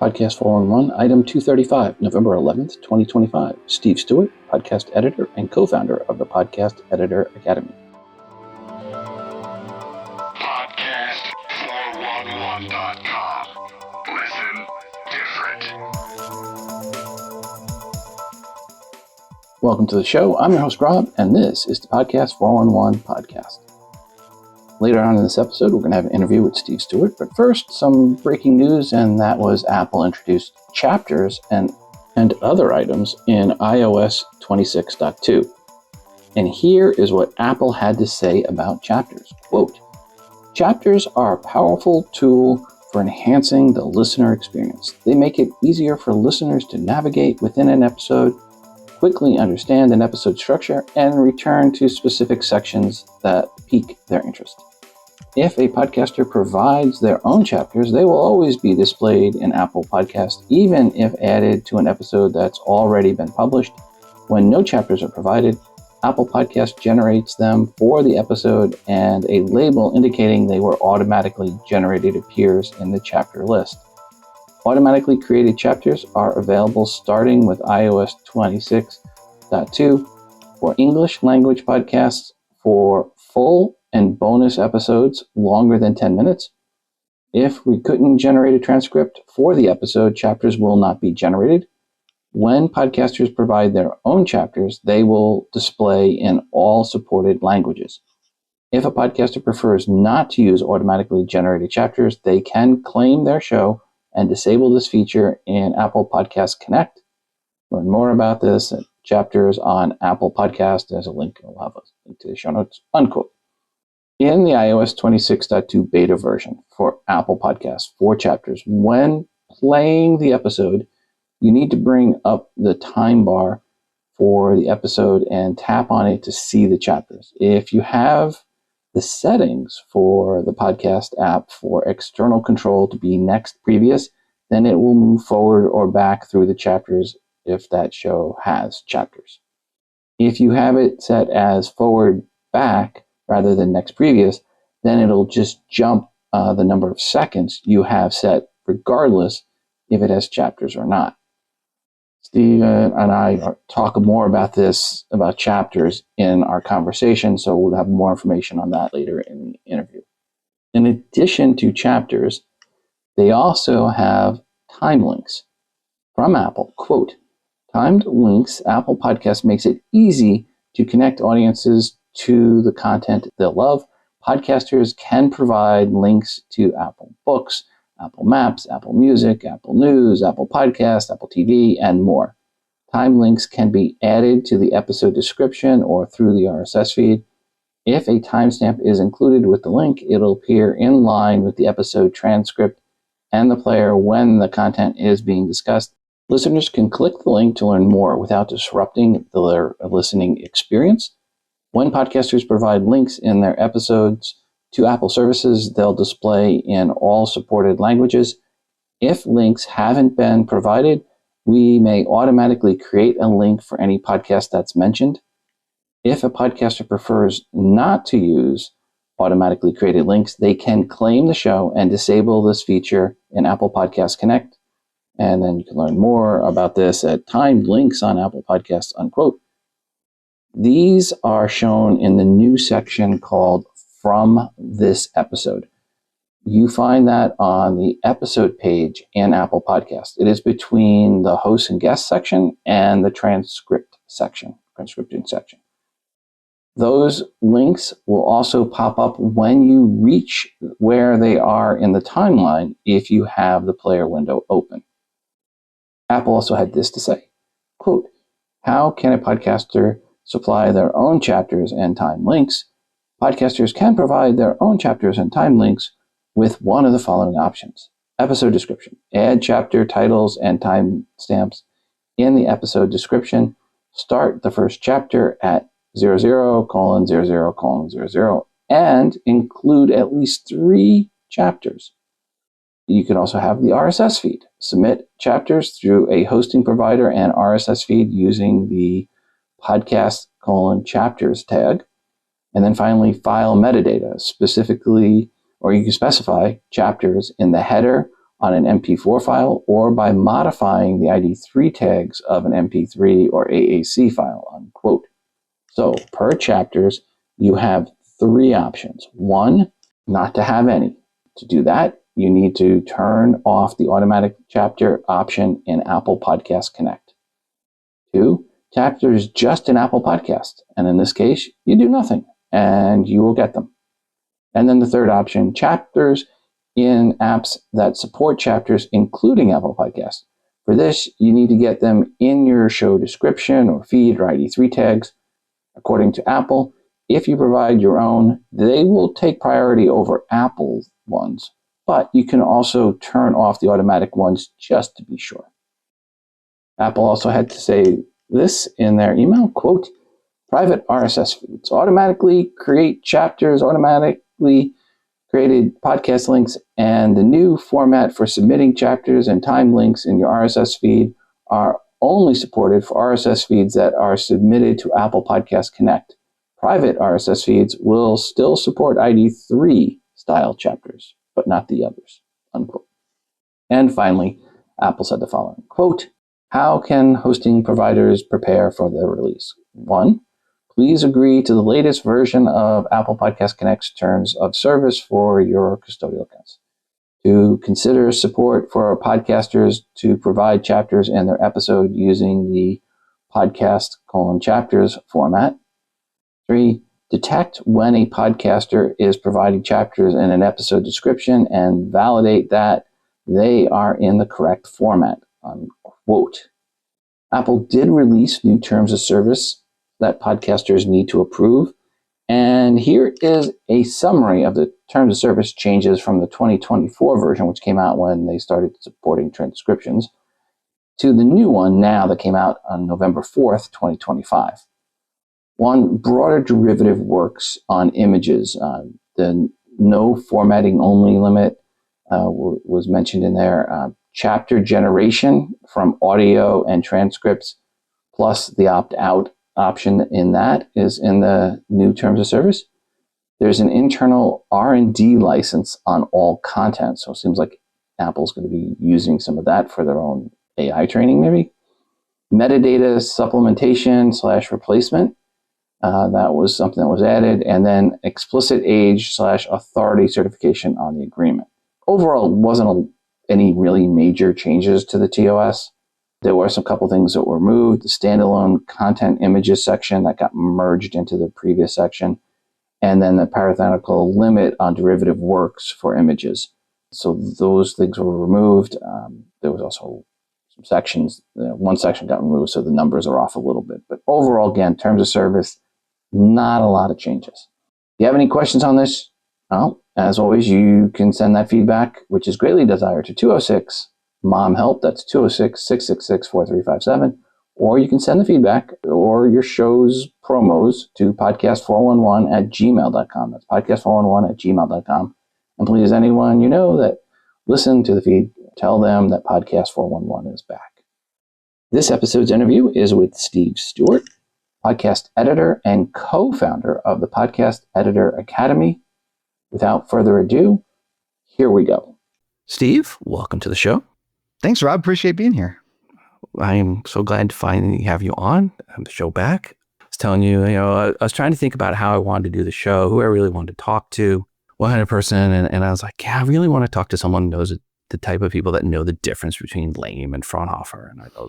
Podcast 411, Item 235, November 11th, 2025. Steve Stewart, Podcast Editor and co-founder of the Podcast Editor Academy. Podcast411.com. Listen different. Welcome to the show. I'm your host, Rob, and this is the Podcast 411 podcast. Later on in this episode, we're going to have an interview with Steve Stewart, but first, some breaking news, and that was Apple introduced chapters and other items in iOS 26.2. And here is what Apple had to say about chapters. Quote, "Chapters are a powerful tool for enhancing the listener experience. They make it easier for listeners to navigate within an episode, quickly understand an episode structure, and return to specific sections that pique their interest. If a podcaster provides their own chapters, they will always be displayed in Apple Podcasts, even if added to an episode that's already been published. When no chapters are provided, Apple Podcast generates them for the episode, and a label indicating they were automatically generated appears in the chapter list. Automatically created chapters are available starting with iOS 26.2 for English language podcasts for full and bonus episodes longer than 10 minutes. If we couldn't generate a transcript for the episode, chapters will not be generated. When podcasters provide their own chapters, they will display in all supported languages. If a podcaster prefers not to use automatically generated chapters, they can claim their show and disable this feature in Apple Podcast Connect. Learn more about this at chapters on Apple Podcast. There's a link. I'll have a link to the show notes, unquote. In the iOS 26.2 beta version for Apple Podcasts, for chapters, when playing the episode, you need to bring up the time bar for the episode and tap on it to see the chapters. If you have the settings for the podcast app for external control to be next previous, then it will move forward or back through the chapters if that show has chapters. If you have it set as forward back rather than next previous, then it'll just jump the number of seconds you have set regardless if it has chapters or not. Steve and I talk more about this, about chapters, in our conversation, so we'll have more information on that later in the interview. In addition to chapters, they also have time links from Apple. Quote, "Timed links, Apple Podcasts makes it easy to connect audiences to the content they'll love. Podcasters can provide links to Apple Books, Apple Maps, Apple Music, Apple News, Apple Podcasts, Apple TV, and more. Time links can be added to the episode description or through the RSS feed. If a timestamp is included with the link, it'll appear in line with the episode transcript and the player when the content is being discussed. Listeners can click the link to learn more without disrupting their listening experience. When podcasters provide links in their episodes to Apple services, they'll display in all supported languages. If links haven't been provided, we may automatically create a link for any podcast that's mentioned. If a podcaster prefers not to use automatically created links, they can claim the show and disable this feature in Apple Podcast Connect. And then you can learn more about this at timed links on Apple Podcasts, unquote. These are shown in the new section called From This Episode. You find that on the episode page in Apple Podcasts. It is between the host and guest section and the transcripting section. Those links will also pop up when you reach where they are in the timeline if you have the player window open. Apple also had this to say, quote, "How can a podcaster supply their own chapters and time links? Podcasters can provide their own chapters and time links with one of the following options. Episode description. Add chapter titles and time stamps in the episode description. Start the first chapter at 00:00:00 and include at least 3 chapters. You can also have the RSS feed. Submit chapters through a hosting provider and RSS feed using the podcast:"chapters" tag. And then finally, file metadata, specifically, or you can specify chapters in the header on an MP4 file or by modifying the ID3 tags of an MP3 or AAC file, unquote. So per chapters, you have 3 options. 1, not to have any. To do that, you need to turn off the automatic chapter option in Apple Podcast Connect. 2, chapters just in Apple Podcast. And in this case, you do nothing and you will get them. And then the third option, chapters in apps that support chapters, including Apple Podcasts. For this, you need to get them in your show description or feed or ID3 tags. According to Apple, if you provide your own, they will take priority over Apple's ones, but you can also turn off the automatic ones just to be sure. Apple also had to say this in their email, quote, private RSS feeds automatically create chapters, automatically created podcast links, and the new format for submitting chapters and timed links in your RSS feed are only supported for RSS feeds that are submitted to Apple Podcast Connect. Private RSS feeds will still support ID3 style chapters, but not the others, unquote. And finally, Apple said the following, quote, how can hosting providers prepare for the release? 1, please agree to the latest version of Apple Podcast Connect's terms of service for your custodial accounts. 2, consider support for our podcasters to provide chapters in their episode using the podcast:chapters format. 3, detect when a podcaster is providing chapters in an episode description and validate that they are in the correct format, unquote. Apple did release new terms of service that podcasters need to approve. And here is a summary of the terms of service changes from the 2024 version, which came out when they started supporting transcriptions, to the new one now that came out on November 4th, 2025. 1, broader derivative works on images. The no formatting only limit was mentioned in there. Chapter generation from audio and transcripts, plus the opt-out option in that is in the new terms of service. There's an internal R&D license on all content. So it seems like Apple's going to be using some of that for their own AI training, maybe. Metadata supplementation / replacement. That was something that was added. And then explicit age / authority certification on the agreement. Overall, it wasn't any really major changes to the TOS. There were some couple things that were moved. The standalone content images section that got merged into the previous section. And then the parenthetical limit on derivative works for images. So those things were removed. There was also some sections. One section got removed, so the numbers are off a little bit. But overall, again, terms of service, not a lot of changes. If you have any questions on this, well, as always, you can send that feedback, which is greatly desired, to 206 Mom Help. That's 206-666-4357. Or you can send the feedback or your show's promos to podcast411@gmail.com. That's podcast411@gmail.com. And please, anyone you know that listen to the feed, tell them that Podcast 411 is back. This episode's interview is with Steve Stewart, podcast editor and co-founder of the Podcast Editor Academy. Without further ado, here we go. Steve, welcome to the show. Thanks, Rob. Appreciate being here. I am so glad to finally have you on the show back. I was telling you, I was trying to think about how I wanted to do the show, who I really wanted to talk to, what kind of person. And I was like, yeah, I really want to talk to someone who knows the type of people that know the difference between Lame and Fraunhofer. And I go,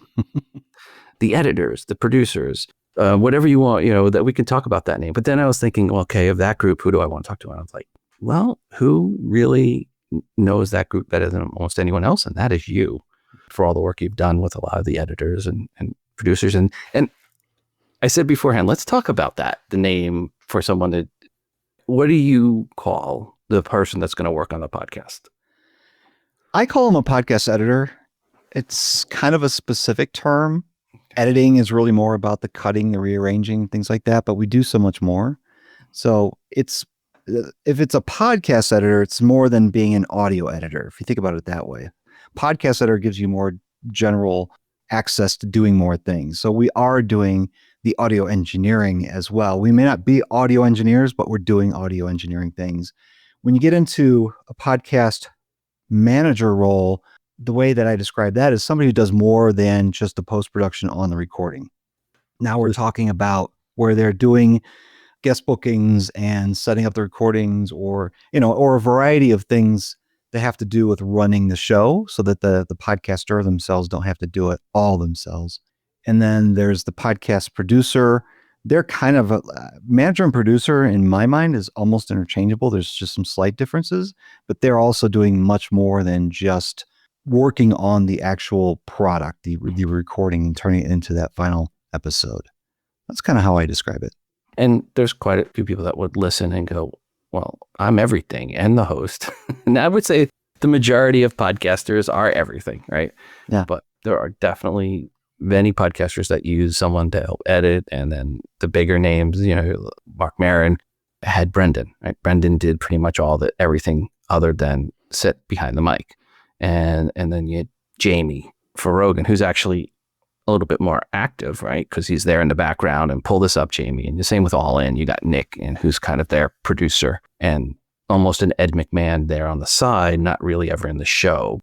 the editors, the producers, whatever you want, that we can talk about that name. But then I was thinking, well, okay, of that group, who do I want to talk to? And I was like, well, who really knows that group better than almost anyone else? And that is you, for all the work you've done with a lot of the editors and producers. And I said beforehand, let's talk about that, the name for someone that, what do you call the person that's going to work on the podcast? I call him a podcast editor. It's kind of a specific term. Editing is really more about the cutting, the rearranging, things like that, but we do so much more. So if it's a podcast editor, it's more than being an audio editor, if you think about it that way. Podcast editor gives you more general access to doing more things. So we are doing the audio engineering as well. We may not be audio engineers, but we're doing audio engineering things. When you get into a podcast manager role, the way that I describe that is somebody who does more than just the post-production on the recording. Now we're talking about where they're doing guest bookings and setting up the recordings, or a variety of things that have to do with running the show so that the podcaster themselves don't have to do it all themselves. And then there's the podcast producer. They're kind of a manager and producer in my mind is almost interchangeable. There's just some slight differences, but they're also doing much more than just working on the actual product, the recording, and turning it into that final episode. That's kind of how I describe it. And there's quite a few people that would listen and go, well, I'm everything and the host. And I would say the majority of podcasters are everything, right? Yeah. But there are definitely many podcasters that use someone to help edit. And then the bigger names, Mark Maron had Brendan, right? Brendan did pretty much everything other than sit behind the mic. And then you had Jamie for Rogan, who's actually a little bit more active, right? Because he's there in the background, and pull this up, Jamie. And the same with All In. You got Nick, and who's kind of their producer and almost an Ed McMahon there on the side, not really ever in the show.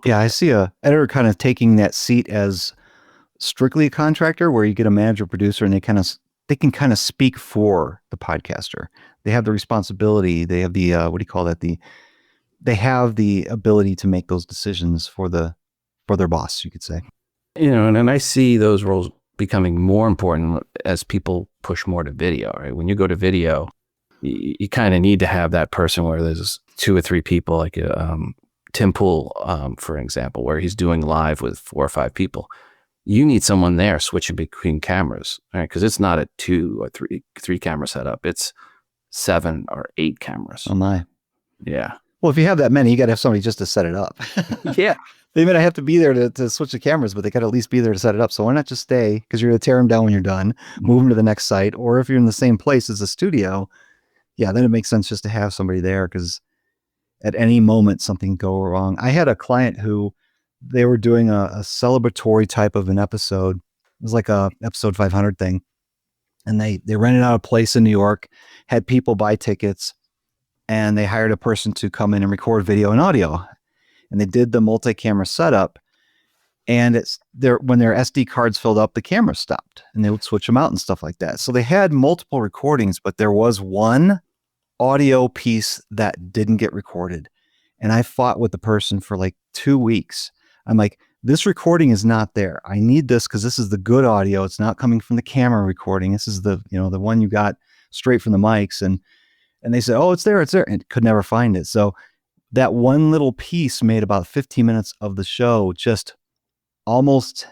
Yeah, I see a editor kind of taking that seat as strictly a contractor, where you get a manager producer and they can kind of speak for the podcaster. They have the responsibility. They have the they have the ability to make those decisions for their boss, you could say. And I see those roles becoming more important as people push more to video, right? When you go to video, you kind of need to have that person where there's 2 or 3 people, like Tim Pool, for example, where he's doing live with 4 or 5 people. You need someone there switching between cameras, right? Because it's not a 2 or 3 camera setup. It's 7 or 8 cameras. Oh my. Yeah. Well, if you have that many, you got to have somebody just to set it up. Yeah. They may not have to be there to switch the cameras, but they got to at least be there to set it up. So why not just stay? Because you're going to tear them down when you're done, move them to the next site. Or if you're in the same place as the studio, yeah, then it makes sense just to have somebody there, because at any moment something can go wrong. I had a client who they were doing a celebratory type of an episode. It was like a episode 500 thing. And they rented out a place in New York, had people buy tickets, and they hired a person to come in and record video and audio. And they did the multi-camera setup, and when their SD cards filled up, the camera stopped, and they would switch them out and stuff like that. So they had multiple recordings, but there was one audio piece that didn't get recorded. And I fought with the person for like 2 weeks. I'm like, this recording is not there. I need this because this is the good audio. It's not coming from the camera recording. This is the one you got straight from the mics. And they said, oh, it's there. And could never find it. So that one little piece made about 15 minutes of the show just almost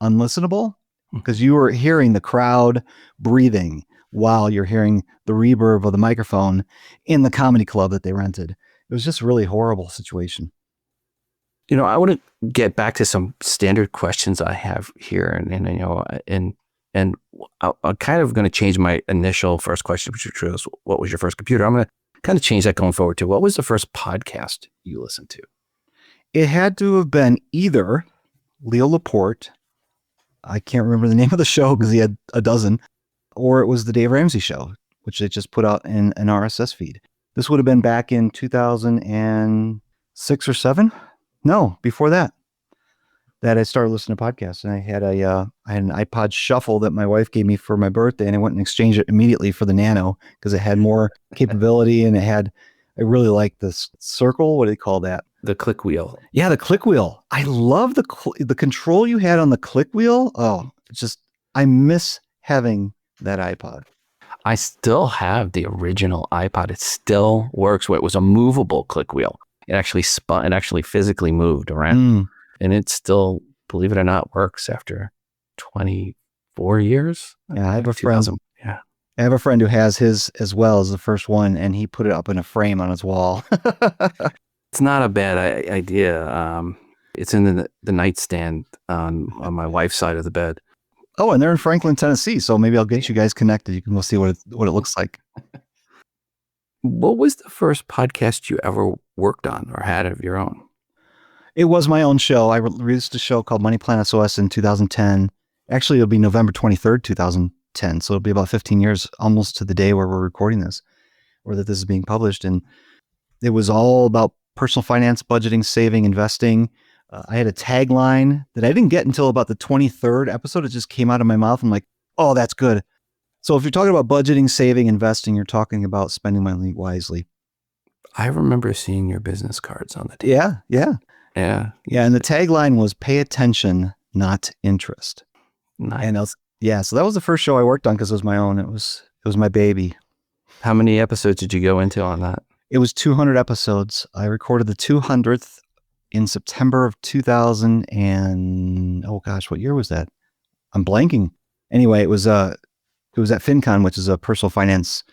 unlistenable, because you were hearing the crowd breathing while you're hearing the reverb of the microphone in the comedy club that they rented. It was just a really horrible situation. I want to get back to some standard questions I have here, and I'm kind of going to change my initial first question, which was, what was your first computer? I'm going to kind of change that going forward to, what was the first podcast you listened to? It had to have been either Leo Laporte, I can't remember the name of the show because he had a dozen, or it was the Dave Ramsey Show, which they just put out in an RSS feed. This would have been back in 2006 or 7. No, before that I started listening to podcasts. And I had an iPod Shuffle that my wife gave me for my birthday, and I went and exchanged it immediately for the Nano because it had more capability, and I really liked this circle. What do they call that? The click wheel. Yeah, the click wheel. I love the control you had on the click wheel. Oh, I miss having that iPod. I still have the original iPod. It still works. It was a movable click wheel. It actually spun. It actually physically moved around. And it still, believe it or not, works after 24 years. Yeah, I have a friend. Yeah. I have a friend who has his as well as the first one, and he put it up in a frame on his wall. It's not a bad idea. It's in the nightstand on my wife's side of the bed. Oh, and they're in Franklin, Tennessee. So maybe I'll get you guys connected. You can go see what it looks like. What was the first podcast you ever worked on or had of your own? It was my own show. I released a show called Money Planet OS in 2010. Actually, it'll be November 23rd, 2010. So it'll be about 15 years, almost to the day where we're recording this, or that this is being published. And it was all about personal finance, budgeting, saving, investing. I had a tagline that I didn't get until about the 23rd episode. It just came out of my mouth. I'm like, oh, that's good. So if you're talking about budgeting, saving, investing, you're talking about spending money wisely. I remember seeing your business cards on the table. Yeah. And the tagline was pay attention, not interest. Nice. And so that was the first show I worked on because it was my own. It was my baby. How many episodes did you go into on that? It was 200 episodes. I recorded the 200th in September of 2000 and what year was that? I'm blanking. Anyway, it was at FinCon, which is a personal finance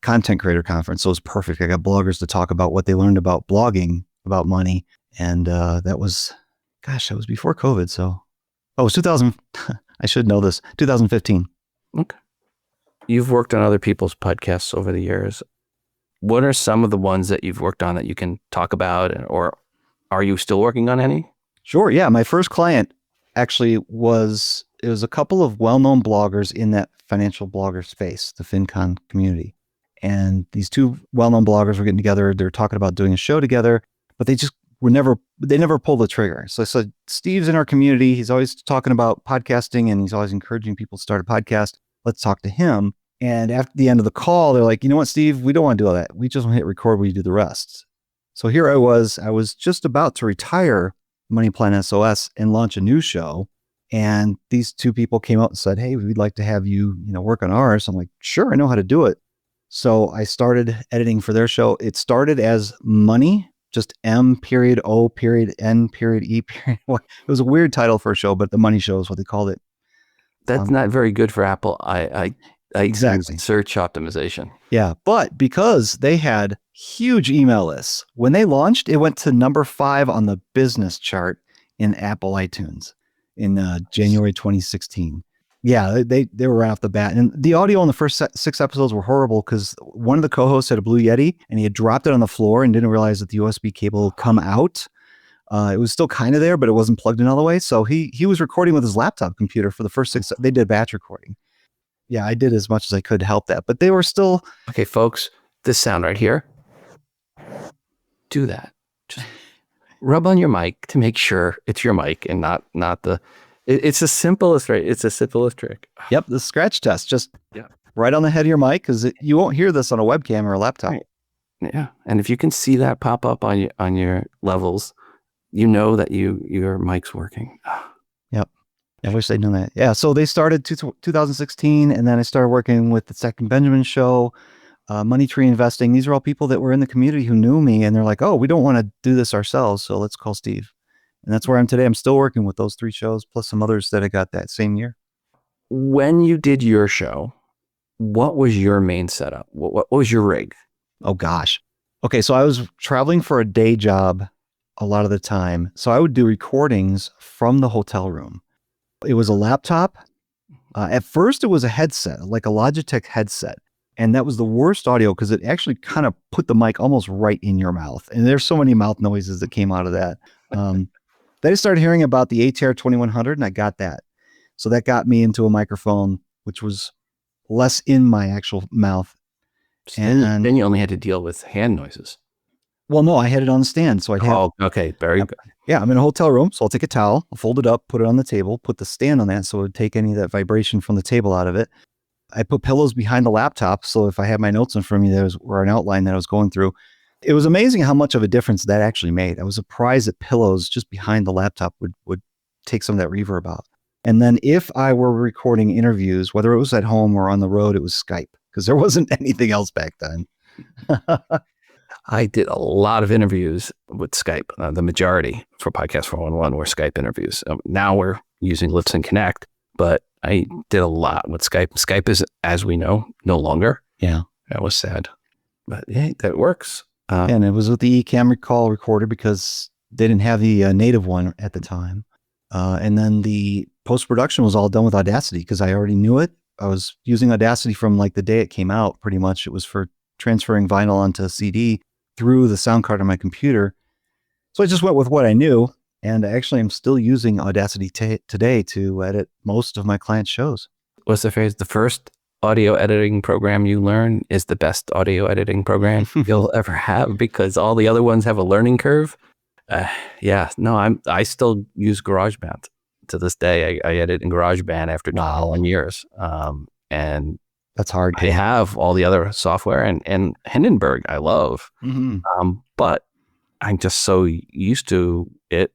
content creator conference. So it was perfect. I got bloggers to talk about what they learned about blogging, about money. And that was before COVID. So, it was 2000. I should know this. 2015. Okay. You've worked on other people's podcasts over the years. What are some of the ones that you've worked on that you can talk about, or are you still working on any? Sure. Yeah. My first client actually was a couple of well-known bloggers in that financial blogger space, the FinCon community. And these two well-known bloggers were getting together. They're talking about doing a show together, but they never pulled the trigger. So I said, Steve's in our community. He's always talking about podcasting and he's always encouraging people to start a podcast. Let's talk to him. And after the end of the call, they're like, you know what, Steve, we don't want to do all that. We just want to hit record where you do the rest. So here I was just about to retire Money Plan SOS and launch a new show. And these two people came out and said, hey, we'd like to have you, work on ours. I'm like, sure, I know how to do it. So I started editing for their show. It started as Money, just M.O.N.E. It was a weird title for a show, but the Money Show is what they called it. That's not very good for Apple. I exactly search optimization. Yeah, but because they had huge email lists, when they launched, it went to number 5 on the business chart in Apple iTunes in January 2016. Yeah, they were right off the bat. And the audio on the first 6 episodes were horrible because one of the co-hosts had a Blue Yeti and he had dropped it on the floor and didn't realize that the USB cable would come out. It was still kind of there, but it wasn't plugged in all the way. So he was recording with his laptop computer for the first 6. They did batch recording. Yeah, I did as much as I could to help that, but they were still. Okay, folks, this sound right here. Do that. Just rub on your mic to make sure it's your mic and not the. It's the simplest, right? It's the simplest trick. Yep, the scratch test, just right on the head of your mic, because you won't hear this on a webcam or a laptop. Right. Yeah, and if you can see that pop up on your levels, you know that your mic's working. Yep, I wish they'd known that. Yeah, so they started 2016, and then I started working with the Second Benjamin Show, Money Tree Investing. These are all people that were in the community who knew me, and they're like, "Oh, we don't want to do this ourselves, so let's call Steve." And that's where I'm today. I'm still working with those 3 shows, plus some others that I got that same year. When you did your show, what was your main setup? What was your rig? Oh, gosh. Okay, so I was traveling for a day job a lot of the time. So I would do recordings from the hotel room. It was a laptop. At first, it was a headset, like a Logitech headset. And that was the worst audio because it actually kind of put the mic almost right in your mouth. And there's so many mouth noises that came out of that. Then I started hearing about the ATR 2100 and I got that. So that got me into a microphone, which was less in my actual mouth. And then you only had to deal with hand noises. Well, no, I had it on the stand. So I'd have. Oh, okay. Very good. Yeah, I'm in a hotel room. So I'll take a towel, I'll fold it up, put it on the table, put the stand on that. So it would take any of that vibration from the table out of it. I put pillows behind the laptop. So if I had my notes in front of me, or an outline that I was going through, it was amazing how much of a difference that actually made. I was surprised that pillows just behind the laptop would take some of that reverb out. And then if I were recording interviews, whether it was at home or on the road, it was Skype because there wasn't anything else back then. I did a lot of interviews with Skype. The majority for Podcast 411 were Skype interviews. Now we're using Listen Connect, but I did a lot with Skype. Skype is, as we know, no longer. Yeah. That was sad. But yeah, that works. And it was with the eCam call recorder because they didn't have the native one at the time. And then the post-production was all done with Audacity because I already knew it. I was using Audacity from like the day it came out, pretty much. It was for transferring vinyl onto a CD through the sound card on my computer. So I just went with what I knew. And actually, I'm still using Audacity today to edit most of my clients' shows. What's the phrase? The first audio editing program you learn is the best audio editing program you'll ever have, because all the other ones have a learning curve. I still use GarageBand to this day. I edit in GarageBand after 21 years. And that's hard. I have all the other software, and Hindenburg I love. But I'm just so used to it.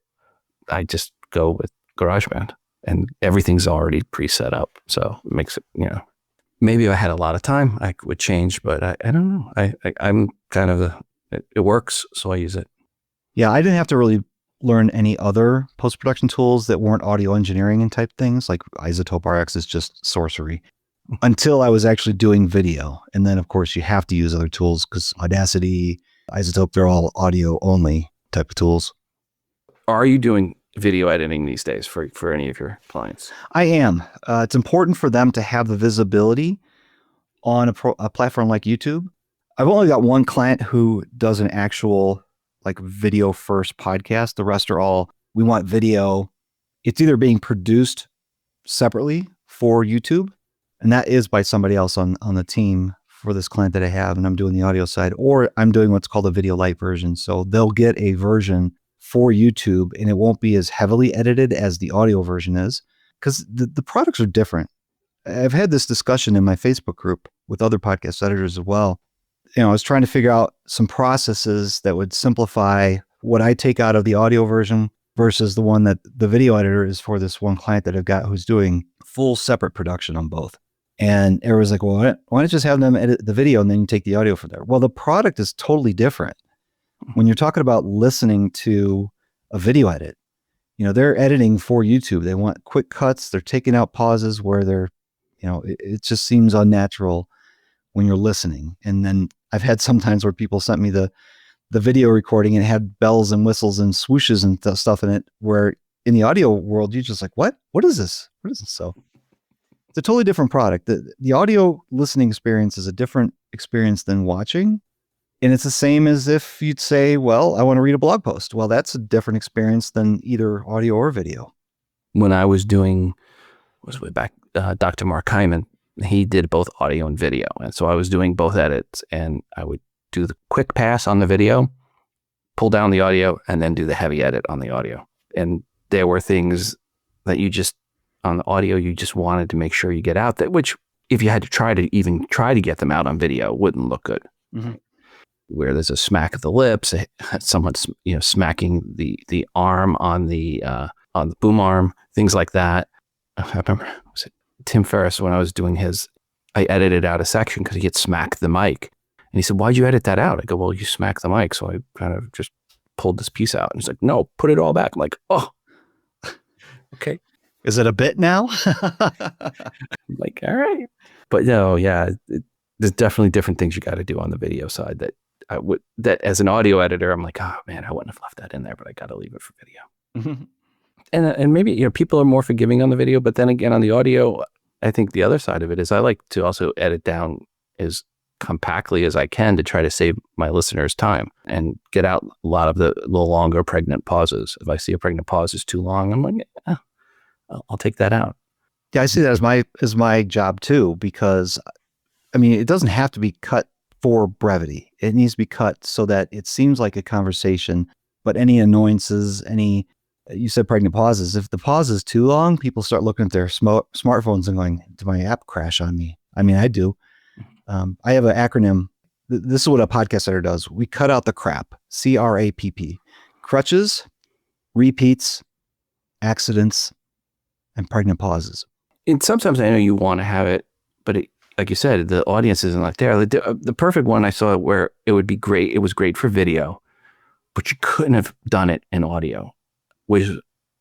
I just go with GarageBand, and everything's already preset up. So it makes it, maybe if I had a lot of time, I would change, but I don't know. I'm kind of it works, so I use it. Yeah, I didn't have to really learn any other post-production tools that weren't audio engineering and type things. Like Isotope RX is just sorcery until I was actually doing video. And then, of course, you have to use other tools because Audacity, Isotope, they're all audio only type of tools. Are you doing video editing these days for any of your clients? I am. It's important for them to have the visibility on a platform like YouTube. I've only got one client who does an actual like video first podcast. The rest are all, we want video. It's either being produced separately for YouTube, and that is by somebody else on the team for this client that I have, and I'm doing the audio side, or I'm doing what's called a video light version. So they'll get a version for YouTube, and it won't be as heavily edited as the audio version is, because the products are different. I've had this discussion in my Facebook group with other podcast editors as well. I was trying to figure out some processes that would simplify what I take out of the audio version versus the one that the video editor is for this one client that I've got who's doing full separate production on both. And everyone's like, well, why don't you just have them edit the video and then you take the audio from there? Well, the product is totally different. When you're talking about listening to a video edit, they're editing for YouTube. They want quick cuts. They're taking out pauses where they're, it just seems unnatural when you're listening. And then I've had sometimes where people sent me the video recording and it had bells and whistles and swooshes and stuff in it, where in the audio world, you're just like, what is this? What is this? So it's a totally different product. The audio listening experience is a different experience than watching. And it's the same as if you'd say, well, I want to read a blog post. Well, that's a different experience than either audio or video. When I was doing, way back, Dr. Mark Hyman, he did both audio and video. And so I was doing both edits, and I would do the quick pass on the video, pull down the audio, and then do the heavy edit on the audio. And there were things that on the audio, you just wanted to make sure you get out, that which if you had to try to get them out on video, wouldn't look good. Mm-hmm. Where there's a smack of the lips, someone's smacking the arm on the boom arm, things like that. I remember, was it Tim Ferriss, when I was doing his, I edited out a section because he had smacked the mic. And he said, why'd you edit that out? I go, well, you smacked the mic. So I kind of just pulled this piece out. And he's like, no, put it all back. I'm like, oh, okay. Is it a bit now? I'm like, all right. But no, yeah, there's definitely different things you got to do on the video side that as an audio editor, I'm like, oh man, I wouldn't have left that in there, but I got to leave it for video. Mm-hmm. And maybe, people are more forgiving on the video, but then again, on the audio, I think the other side of it is I like to also edit down as compactly as I can to try to save my listeners time and get out a lot of the little longer pregnant pauses. If I see a pregnant pause is too long, I'm like, I'll take that out. Yeah, I see that as my job too, because it doesn't have to be cut for brevity. It needs to be cut so that it seems like a conversation, but any annoyances, you said pregnant pauses. If the pause is too long, people start looking at their smartphones and going, did my app crash on me? I do. I have an acronym. This is what a podcast editor does. We cut out the crap, CRAPP, crutches, repeats, accidents, and pregnant pauses. And sometimes I know you want to have it, but like you said, the audience isn't like there. The perfect one I saw where it would be great. It was great for video, but you couldn't have done it in audio. Was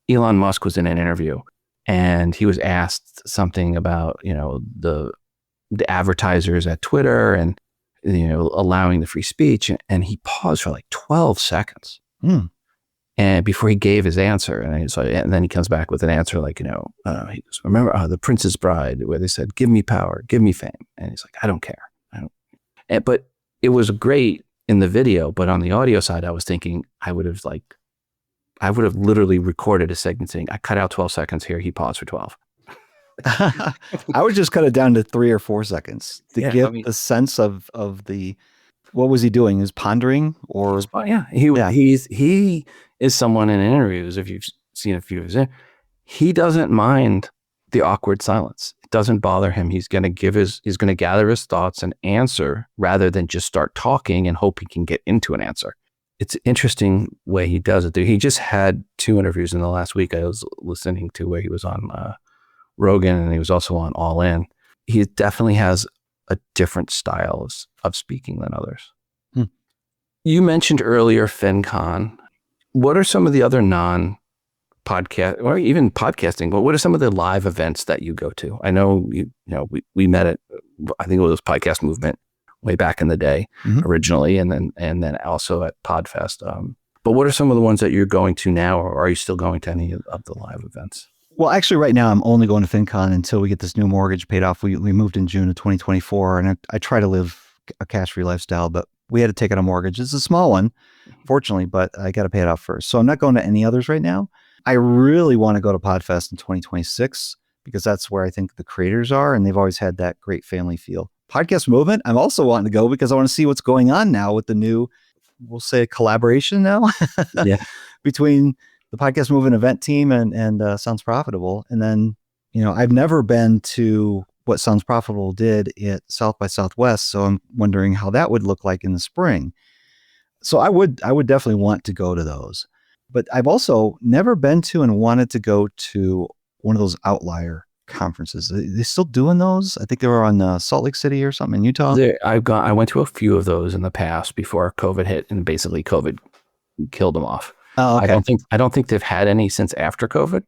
Elon Musk was in an interview and he was asked something about, the advertisers at Twitter and, allowing the free speech. And he paused for like 12 seconds and before he gave his answer. And then he comes back with an answer like, he goes, remember The Princess Bride, where they said, give me power, give me fame. And he's like, I don't care. But it was great in the video, but on the audio side, I was thinking I would have literally recorded a segment saying, I cut out 12 seconds here. He paused for 12. I would just cut it down to 3 or 4 seconds to Yeah, get I mean, the sense of the what was he doing? Is pondering or he is someone in interviews. If you've seen a few of his, he doesn't mind the awkward silence. It doesn't bother him. He's going to gather his thoughts and answer rather than just start talking and hope he can get into an answer. It's an interesting way he does it. He just had 2 interviews in the last week. I was listening to where he was on Rogan, and he was also on All In. He definitely has a different style of speaking than others. You mentioned earlier FinCon. What are some of the other non-podcast or even podcasting, but what are some of the live events that you go to? I know we met at, I think it was Podcast Movement way back in the day originally, and then also at Podfest. But what are some of the ones that you're going to now, or are you still going to any of the live events? Well, actually, right now I'm only going to FinCon until we get this new mortgage paid off. We moved in June of 2024, and I try to live a cash-free lifestyle, but we had to take out a mortgage. It's a small one, fortunately, but I got to pay it off first. So I'm not going to any others right now. I really want to go to Podfest in 2026 because that's where I think the creators are, and they've always had that great family feel. Podcast Movement, I'm also wanting to go because I want to see what's going on now with the new, we'll say, collaboration now between the Podcast Movement event team and Sounds Profitable. And then, I've never been to what Sounds Profitable did at South by Southwest, so I'm wondering how that would look like in the spring. So I would definitely want to go to those. But I've also never been to and wanted to go to one of those outlier conferences. Are they still doing those? I think they were on Salt Lake City or something in Utah. I went to a few of those in the past before COVID hit, and basically COVID killed them off. Oh, okay. I don't think they've had any since after COVID.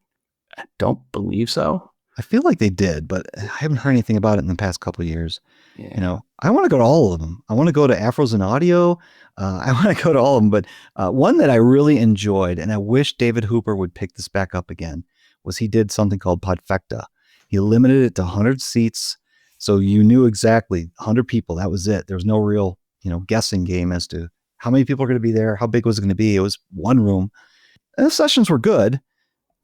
I don't believe so. I feel like they did, but I haven't heard anything about it in the past couple of years. Yeah. I want to go to all of them. I want to go to Afros and Audio. I want to go to all of them, but one that I really enjoyed, and I wish David Hooper would pick this back up again, was he did something called Podfecta. He limited it to 100 seats, so you knew exactly 100 people. That was it. There was no real, guessing game as to how many people are going to be there, how big was it going to be. It was one room. And the sessions were good.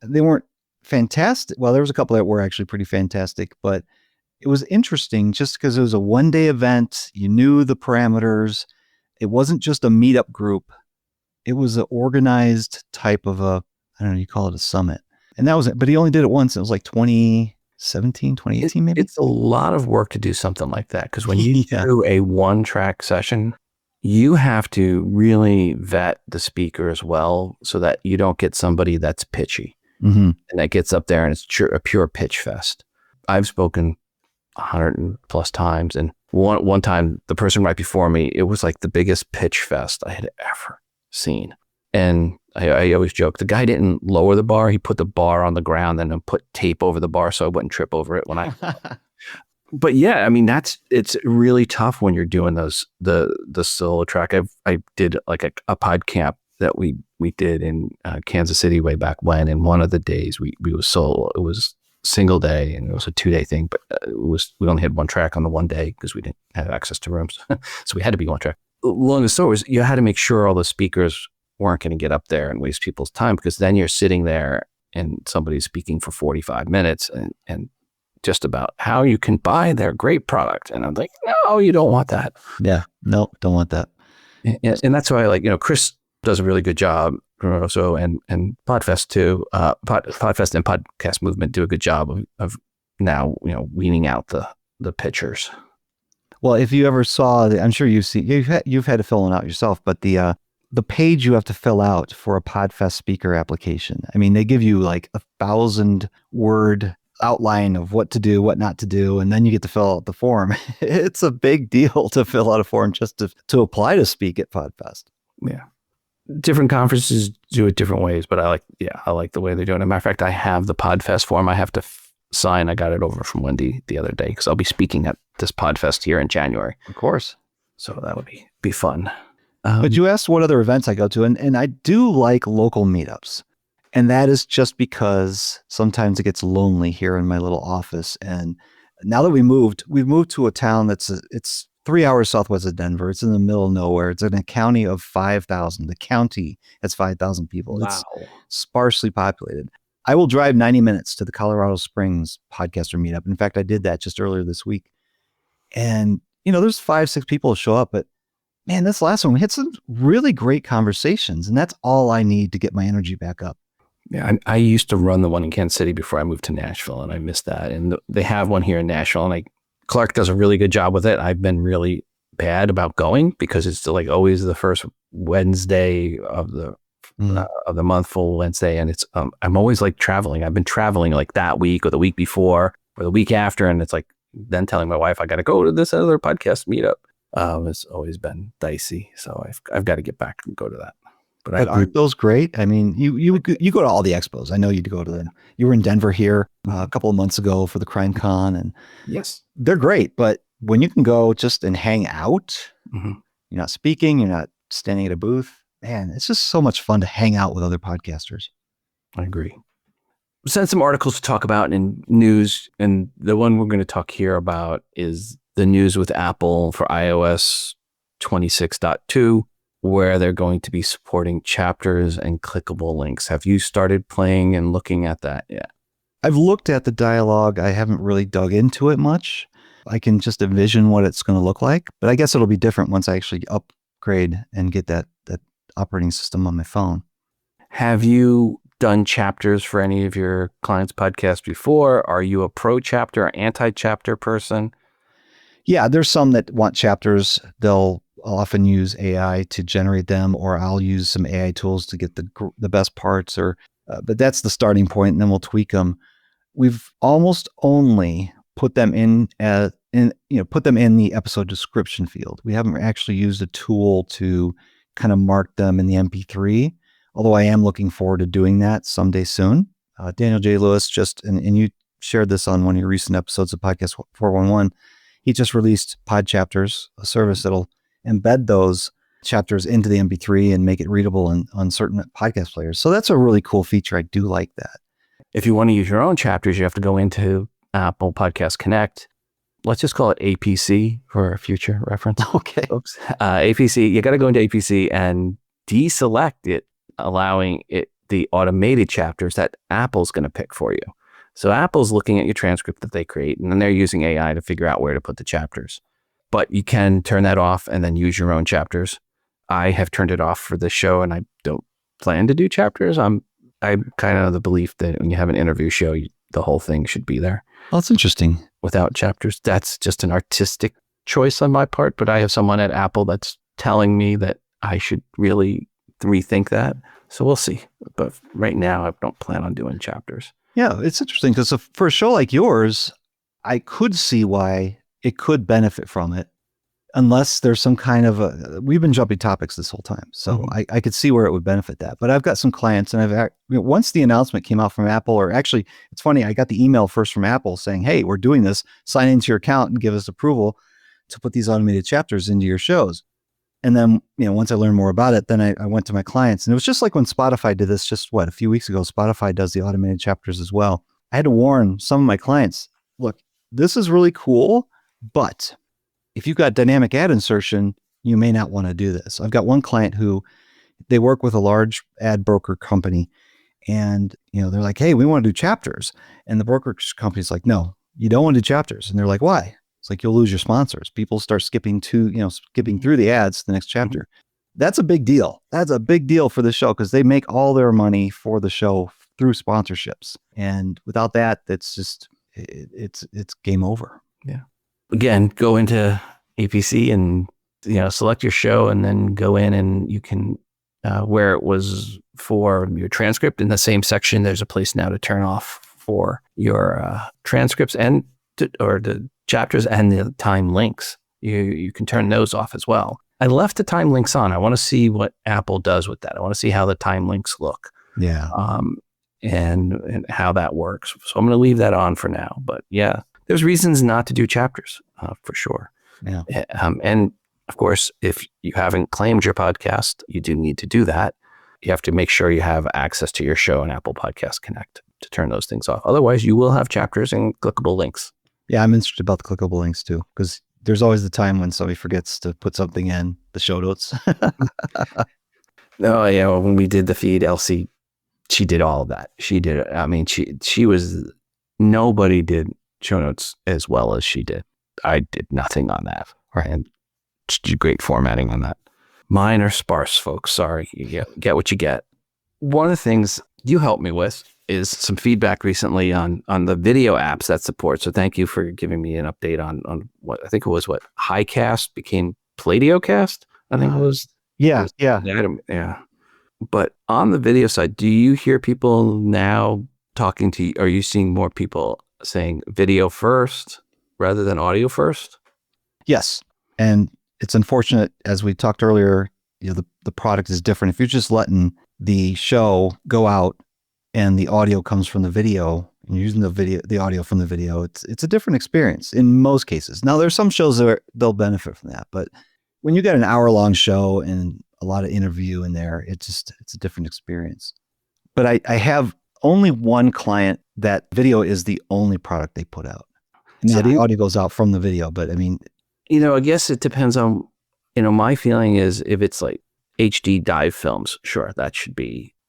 They weren't fantastic. Well, there was a couple that were actually pretty fantastic, but it was interesting just because it was a one-day event. You knew the parameters. It wasn't just a meetup group. It was an organized type of I don't know, you call it a summit. And that was it. But he only did it once. It was like 2017, 2018 maybe. It's a lot of work to do something like that, because when you do a one-track session, you have to really vet the speaker as well so that you don't get somebody that's pitchy and that gets up there and it's a pure pitch fest. I've spoken 100 plus times, and one time the person right before me, it was like the biggest pitch fest I had ever seen. And I always joke, the guy didn't lower the bar. He put the bar on the ground and then put tape over the bar so I wouldn't trip over it when I. But yeah, I mean, it's really tough when you're doing the solo track. I did like a pod camp that we did in Kansas City way back when, and one of the days we was solo. It was single day and it was a 2-day thing, but we only had one track on the one day because we didn't have access to rooms, so we had to be one track. Long story was, you had to make sure all the speakers weren't going to get up there and waste people's time, because then you're sitting there and somebody's speaking for 45 minutes and just about how you can buy their great product. And I'm like, no, you don't want that. Yeah, no, don't want that. And that's why, like, Chris does a really good job. So, and Podfest too, Podfest and Podcast Movement do a good job of now, weaning out the pitchers. Well, if you ever saw, I'm sure you've had to fill it out yourself, but the page you have to fill out for a Podfest speaker application. I mean, they give you like 1,000-word outline of what to do, what not to do, and then you get to fill out the form. It's a big deal to fill out a form just to apply to speak at Podfest. Yeah. Different conferences do it different ways, but I like the way they're doing it. Matter of fact, I have the Podfest form I have to sign. I got it over from Wendy the other day because I'll be speaking at this Podfest here in January. Of course. So that would be fun. But you asked what other events I go to, and I do like local meetups. And that is just because sometimes it gets lonely here in my little office. And now that we've moved to a town it's 3 hours southwest of Denver. It's in the middle of nowhere. It's in a county of 5,000. The county has 5,000 people. Wow. It's sparsely populated. I will drive 90 minutes to the Colorado Springs podcaster meetup. In fact, I did that just earlier this week. And, there's 5-6 people show up, but man, this last one, we had some really great conversations, and that's all I need to get my energy back up. Yeah, I used to run the one in Kansas City before I moved to Nashville, and I missed that. And they have one here in Nashville, and Clark does a really good job with it. I've been really bad about going because it's like always the first Wednesday of the month, full Wednesday, and it's I'm always like traveling. I've been traveling like that week or the week before or the week after, and it's like then telling my wife I got to go to this other podcast meetup. It's always been dicey, so I've got to get back and go to that. But aren't those great? I mean, you go to all the expos. I know you'd go to them. You were in Denver here a couple of months ago for the Crime Con, and yes, they're great. But when you can go just and hang out, you're not speaking, you're not standing at a booth. Man, it's just so much fun to hang out with other podcasters. I agree. Sent some articles to talk about in news, and the one we're going to talk here about is the news with Apple for iOS 26.2, where they're going to be supporting chapters and clickable links. Have you started playing and looking at that yet? I've looked at the dialogue. I haven't really dug into it much. I can just envision what it's going to look like, but I guess it'll be different once I actually upgrade and get that operating system on my phone. Have you done chapters for any of your clients' podcasts before? Are you a pro chapter or anti-chapter person? Yeah, there's some that want chapters. They'll often use AI to generate them, or I'll use some AI tools to get the best parts. But that's the starting point, and then we'll tweak them. We've almost only put them in the episode description field. We haven't actually used a tool to kind of mark them in the MP3, although I am looking forward to doing that someday soon. Daniel J. Lewis and you shared this on one of your recent episodes of Podcast 411. He just released Pod Chapters, a service that'll embed those chapters into the MP3 and make it readable on certain podcast players. So that's a really cool feature. I do like that. If you want to use your own chapters, you have to go into Apple Podcast Connect. Let's just call it APC for future reference. Okay. Oops. APC, you got to go into APC and deselect it, allowing it the automated chapters that Apple's going to pick for you. So Apple's looking at your transcript that they create, and then they're using AI to figure out where to put the chapters. But you can turn that off and then use your own chapters. I have turned it off for this show, and I don't plan to do chapters. I'm kind of of the belief that when you have an interview show, the whole thing should be there. Well, that's interesting. Without chapters. That's just an artistic choice on my part, but I have someone at Apple that's telling me that I should really rethink that. So we'll see. But right now, I don't plan on doing chapters. Yeah, it's interesting because for a show like yours, I could see why it could benefit from it, unless there's some kind of we've been jumping topics this whole time. So I could see where it would benefit that. But I've got some clients, and once the announcement came out from Apple, or actually, it's funny, I got the email first from Apple saying, hey, we're doing this, sign into your account and give us approval to put these automated chapters into your shows. And then, once I learned more about it, then I went to my clients, and it was just like when Spotify did this a few weeks ago. Spotify does the automated chapters as well. I had to warn some of my clients, look, this is really cool, but if you've got dynamic ad insertion, you may not want to do this. I've got one client who they work with a large ad broker company, and they're like, hey, we want to do chapters. And the brokerage company's like, no, you don't want to do chapters. And they're like, why? It's like, you'll lose your sponsors. People start skipping through the ads to the next chapter. That's a big deal. That's a big deal for the show because they make all their money for the show through sponsorships. And without that, that's just, it's game over. Yeah. Again, go into APC and, select your show, and then go in and you can, where it was for your transcript in the same section, there's a place now to turn off for your transcripts or the chapters and the time links. You can turn those off as well. I left the time links on. I want to see what Apple does with that. I want to see how the time links look. Yeah. And how that works. So I'm going to leave that on for now. But yeah, there's reasons not to do chapters for sure. Yeah. And of course, if you haven't claimed your podcast, you do need to do that. You have to make sure you have access to your show in Apple Podcast Connect to turn those things off. Otherwise, you will have chapters and clickable links. Yeah, I'm interested about the clickable links too, because there's always the time when somebody forgets to put something in the show notes. Oh yeah, when we did the feed, Elsie she did all of that. She did it. I mean, she was, nobody did show notes as well as she did. I did nothing on that. Right. And she did great formatting on that. Mine are sparse, folks. Sorry. You get what you get. One of the things you helped me with is some feedback recently on the video apps that support. So thank you for giving me an update on what I think it was Highcast became Pladiocast. I think it was. Yeah. Yeah. But on the video side, do you hear people now talking to you? Are you seeing more people saying video first rather than audio first? Yes. And it's unfortunate, as we talked earlier, the product is different. If you're just letting the show go out and the audio comes from the video and you're using the audio from the video, it's a different experience in most cases. Now there's some shows that they'll benefit from that, but when you get an hour-long show and a lot of interview in there, it's a different experience. But I have only one client that video is the only product they put out. Now the audio goes out from the video, but I mean, I guess it depends on, my feeling is if it's like HD dive films, sure,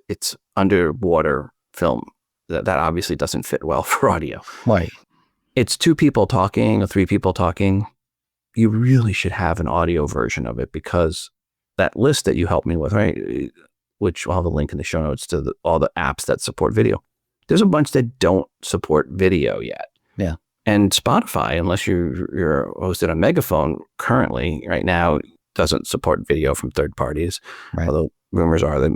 it's underwater film. That obviously doesn't fit well for audio. Right. It's 2 people talking or 3 people talking. You really should have an audio version of it, because that list that you helped me with, right, which I'll have a link in the show notes to all the apps that support video. There's a bunch that don't support video yet. Yeah. And Spotify, unless you're hosted on Megaphone currently, right now, doesn't support video from third parties. Right. Although rumors are they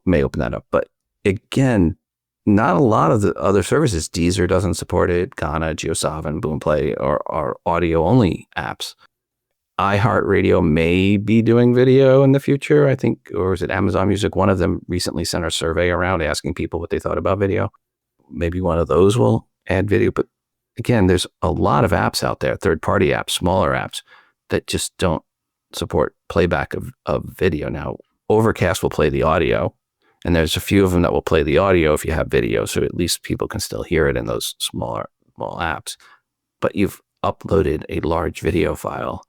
may open that up. But again, not a lot of the other services. Deezer doesn't support it. Ghana, JioSaavn, Boomplay are audio-only apps. iHeartRadio may be doing video in the future, I think, or is it Amazon Music? One of them recently sent a survey around asking people what they thought about video. Maybe one of those will add video. But again, there's a lot of apps out there, third-party apps, smaller apps, that just don't support playback of video. Now, Overcast will play the audio, and there's a few of them that will play the audio if you have video, so at least people can still hear it in those small apps. But you've uploaded a large video file,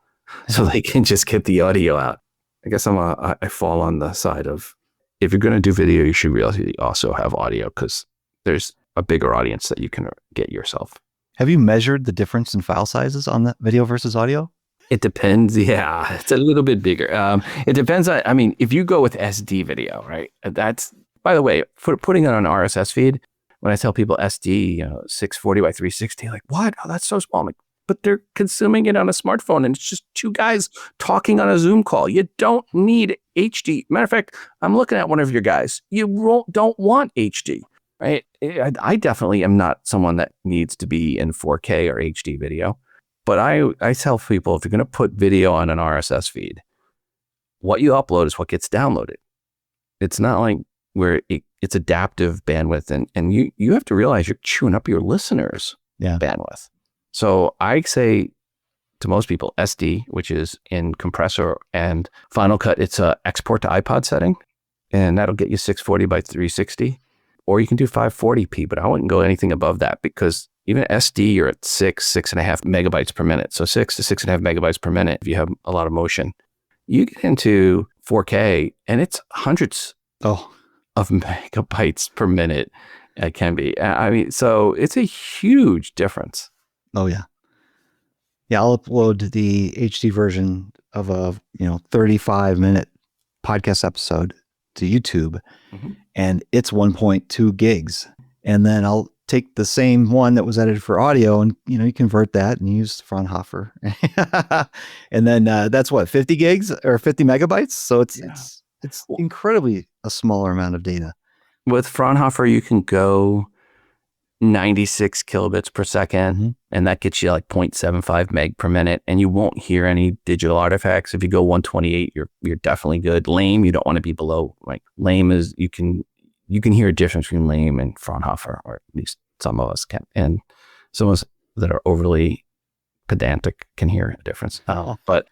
so they can just get the audio out. I guess I fall on the side of, if you're going to do video, you should really also have audio, because there's a bigger audience that you can get yourself. Have you measured the difference in file sizes on the video versus audio? It depends. Yeah, it's a little bit bigger. It depends on, if you go with SD video, right? That's, by the way, putting it on an RSS feed, when I tell people SD, 640 by 360, like, what? Oh, that's so small. I'm like, but they're consuming it on a smartphone, and it's just 2 guys talking on a Zoom call. You don't need HD. Matter of fact, I'm looking at one of your guys. You don't want HD, right? I definitely am not someone that needs to be in 4K or HD video. But I tell people, if you're going to put video on an RSS feed, what you upload is what gets downloaded. It's not like where it's adaptive bandwidth, and you have to realize you're chewing up your listeners' bandwidth. So I say to most people, SD, which is in compressor and Final Cut, it's a export to iPod setting, and that'll get you 640 by 360, or you can do 540p, but I wouldn't go anything above that, because even SD, you're at 6.5 megabytes per minute. So 6 to 6.5 megabytes per minute if you have a lot of motion. You get into 4K, and it's hundreds of megabytes per minute. It can be. So it's a huge difference. Oh, yeah. Yeah, I'll upload the HD version of a 35-minute podcast episode to YouTube, and it's 1.2 gigs. And then I'll take the same one that was edited for audio, and you convert that and use Fraunhofer, and then that's what, 50 gigs or 50 megabytes. So it's incredibly a smaller amount of data. With Fraunhofer, you can go 96 kilobits per second, and that gets you like 0.75 meg per minute, and you won't hear any digital artifacts. If you go 128, you're definitely good. Lame, you don't want to be below. Like, lame is, you can hear a difference between lame and Fraunhofer, or at least some of us can. And some of us that are overly pedantic can hear a difference. But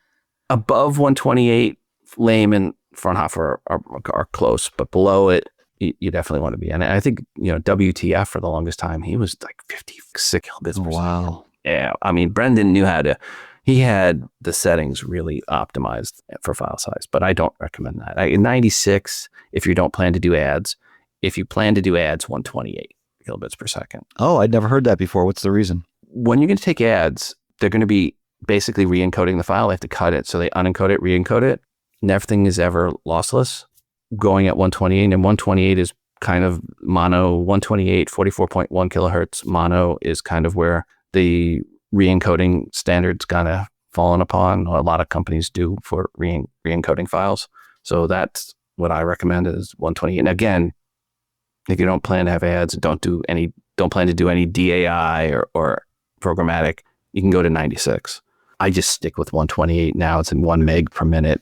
above 128, lame and Fraunhofer are close, but below it, you definitely want to be. And I think, WTF for the longest time, he was like 56 kilobits per second. Wow. Yeah. Brendan knew he had the settings really optimized for file size, but I don't recommend that. 96, if you don't plan to do ads, if you plan to do ads, 128 kilobits per second. Oh, I'd never heard that before. What's the reason? When you're going to take ads, they're going to be basically re-encoding the file. They have to cut it. So they unencode it, re-encode it, and everything is ever lossless going at 128. And 128 is kind of mono. 128, 44.1 kilohertz mono is kind of where the re-encoding standard's kind of fallen upon. A lot of companies do for re-encoding files. So that's what I recommend is 128. And again, if you don't plan to have ads, don't plan to do any DAI or programmatic, you can go to 96. I just stick with 128 now. It's in 1 meg per minute.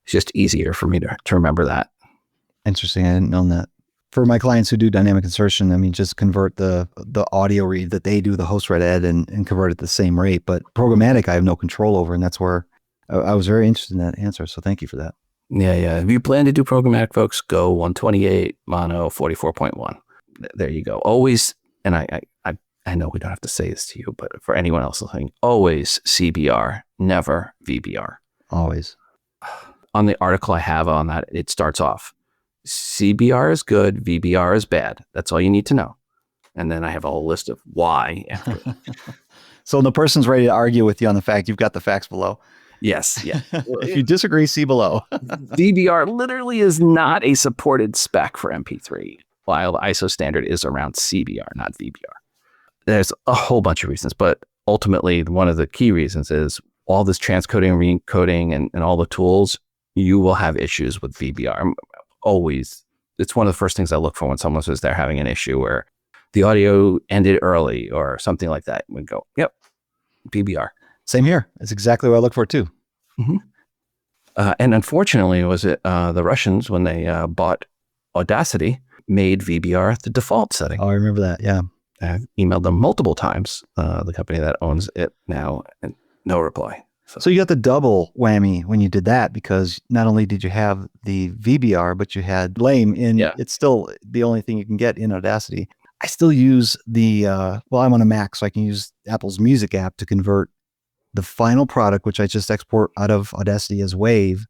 It's just easier for me to remember that. Interesting. I didn't know that. For my clients who do dynamic insertion, I mean, just convert the audio read that they do, the host read ed, and convert it at the same rate. But programmatic, I have no control over. And that's where I was very interested in that answer. So thank you for that. Yeah. If you plan to do programmatic, folks, go 128 mono 44.1. There you go. Always, and I know we don't have to say this to you, but for anyone else listening, always CBR, never VBR. Always. On the article I have on that, it starts off, CBR is good, VBR is bad. That's all you need to know. And then I have a whole list of why. So the person's ready to argue with you on the fact, you've got the facts below. Yes. Yeah. If you disagree, see below. VBR literally is not a supported spec for MP3, while the ISO standard is around CBR, not VBR. There's a whole bunch of reasons, but ultimately one of the key reasons is all this transcoding, re-encoding, and all the tools, you will have issues with VBR. Always. It's one of the first things I look for when someone says they're having an issue where the audio ended early or something like that. We go, yep, VBR. Same here. It's exactly what I look for too. Mm-hmm. And unfortunately, was it the Russians, when they bought Audacity, made VBR the default setting. Oh, I remember that. Yeah. I've emailed them multiple times, the company that owns it now, and no reply. So you got the double whammy when you did that, because not only did you have the VBR, but you had lame in. Yeah. It's still the only thing you can get in Audacity. I still use the, I'm on a Mac, so I can use Apple's Music app to convert the final product, which I just export out of Audacity as WAV,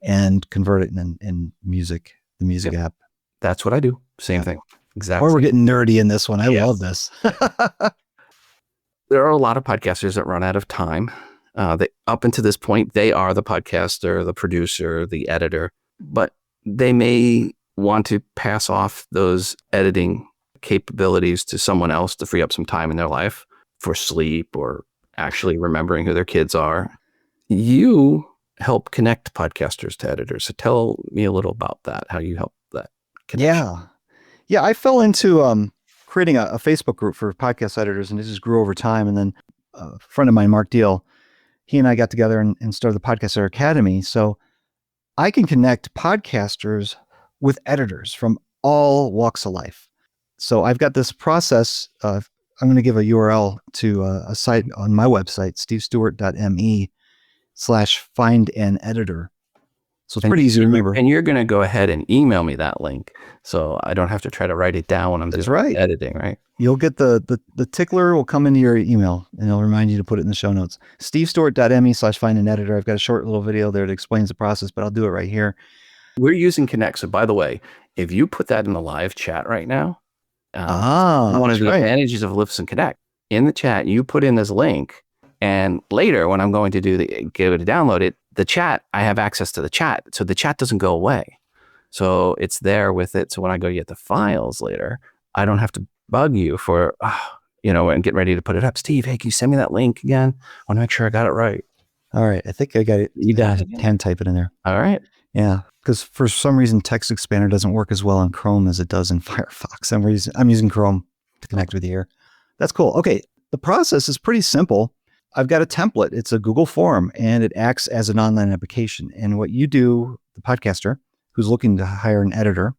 and convert it in music, the music app. That's what I do. Same thing. Exactly. Or we're getting nerdy in this one. I love this. There are a lot of podcasters that run out of time. They, up until this point, they are the podcaster, the producer, the editor, but they may want to pass off those editing capabilities to someone else to free up some time in their life for sleep or actually remembering who their kids are. You help connect podcasters to editors. So tell me a little about that, how you help that connection. Yeah, I fell into creating a Facebook group for podcast editors, and it just grew over time. And then a friend of mine, Mark Deal, he and I got together and started the Podcast Editor Academy. So I can connect podcasters with editors from all walks of life. So I've got this process. I'm going to give a URL to a site on my website, stevestewart.me/find-an-editor. So it's pretty easy to remember. And you're going to go ahead and email me that link, so I don't have to try to write it down when I'm just editing, right? You'll get the tickler will come into your email, and it'll remind you to put it in the show notes. stevestewart.me/find-an-editor. I've got a short little video there that explains the process, but I'll do it right here. We're using Connect. So by the way, if you put that in the live chat right now, one of the advantages of Listen Connect, in the chat, you put in this link, and later when I'm going to give it a download it, the chat, I have access to the chat. So the chat doesn't go away. So it's there with it. So when I go get the files later, I don't have to bug you for, and get ready to put it up. Steve, hey, can you send me that link again? I want to make sure I got it right. All right. I think I got it. You got it. Hand type it in there. All right. Yeah. Because for some reason, Text Expander doesn't work as well in Chrome as it does in Firefox. I'm using Chrome to connect with you here. That's cool. Okay. The process is pretty simple. I've got a template. It's a Google form, and it acts as an online application. And what you do, the podcaster who's looking to hire an editor,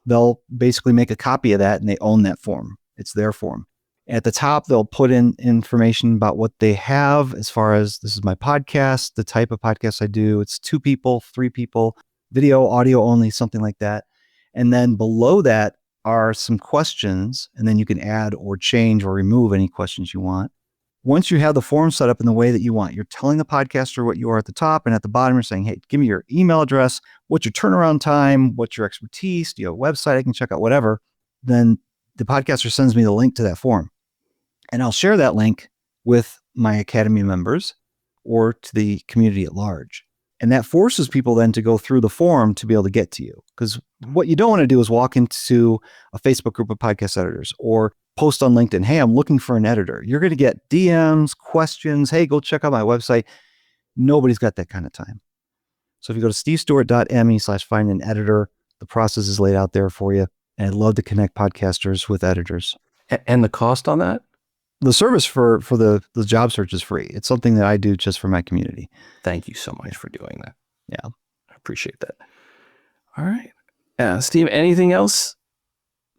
they'll basically make a copy of that, and they own that form. It's their form. At the top, they'll put in information about what they have as far as, this is my podcast, the type of podcast I do. It's 2 people, 3 people, video, audio only, something like that. And then below that are some questions, and then you can add or change or remove any questions you want. once you have the form set up in the way that you want, you're telling the podcaster what you are at the top, and at the bottom you're saying, hey, give me your email address, what's your turnaround time, what's your expertise, do you have a website I can check out, whatever. Then the podcaster sends me the link to that form. And I'll share that link with my Academy members or to the community at large. And that forces people then to go through the form to be able to get to you. Because what you don't want to do is walk into a Facebook group of podcast editors or post on LinkedIn, hey, I'm looking for an editor. You're going to get DMs, questions, hey, go check out my website. Nobody's got that kind of time. So if you go to stevestewart.me/find an editor, the process is laid out there for you. And I'd love to connect podcasters with editors. And the cost on that? The service for the job search is free. It's something that I do just for my community. Thank you so much for doing that. Yeah. I appreciate that. All right. Steve, anything else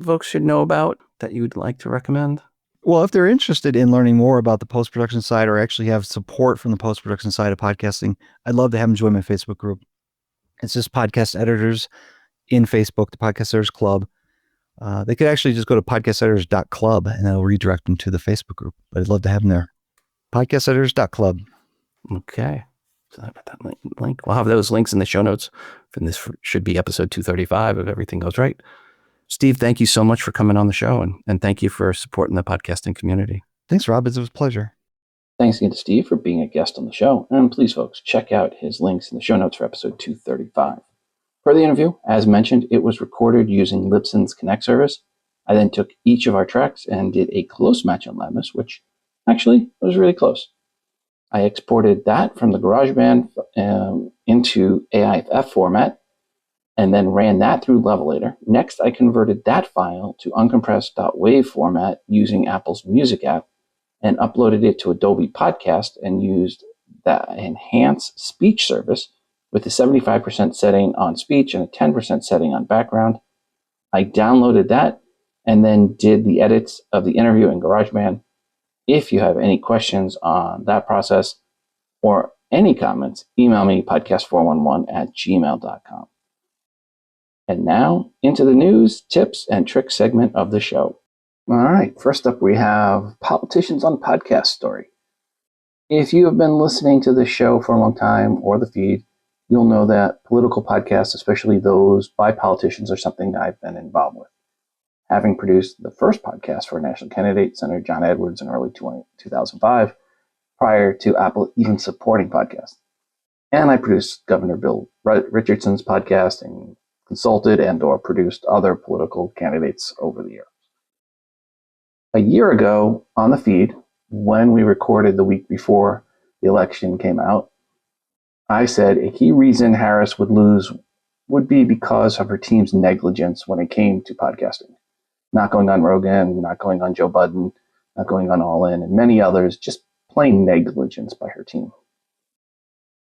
folks should know about that you would like to recommend? Well, if they're interested in learning more about the post-production side or actually have support from the post-production side of podcasting, I'd love to have them join my Facebook group. It's just Podcast Editors in Facebook, the Podcast Editors Club. They could actually just go to podcasteditors.club and that'll redirect them to the Facebook group. But I'd love to have them there. Podcasteditors.club. Okay. So I put that link. We'll have those links in the show notes. And this should be episode 235 if everything goes right. Steve, thank you so much for coming on the show and thank you for supporting the podcasting community. Thanks, Rob. It was a pleasure. Thanks again to Steve for being a guest on the show. And please, folks, check out his links in the show notes for episode 235. For the interview, as mentioned, it was recorded using Libsyn's Connect service. I then took each of our tracks and did a close match on Liveness, which actually was really close. I exported that from the GarageBand into AIFF format and then ran that through Levelator. Next, I converted that file to uncompressed.wav format using Apple's Music app and uploaded it to Adobe Podcast and used the Enhance Speech service with a 75% setting on speech and a 10% setting on background. I downloaded that and then did the edits of the interview in GarageBand. If you have any questions on that process or any comments, email me podcast411@gmail.com. And now into the news, tips, and tricks segment of the show. All right, first up we have Politicians on Podcast Story. If you have been listening to this show for a long time or the feed, you'll know that political podcasts, especially those by politicians, are something I've been involved with. Having produced the first podcast for national candidate, Senator John Edwards, in early 2005, prior to Apple even supporting podcasts. And I produced Governor Bill Richardson's podcast and consulted and or produced other political candidates over the years. A year ago on the feed, when we recorded the week before the election came out, I said a key reason Harris would lose would be because of her team's negligence when it came to podcasting. Not going on Rogan, not going on Joe Budden, not going on All In, and many others, just plain negligence by her team.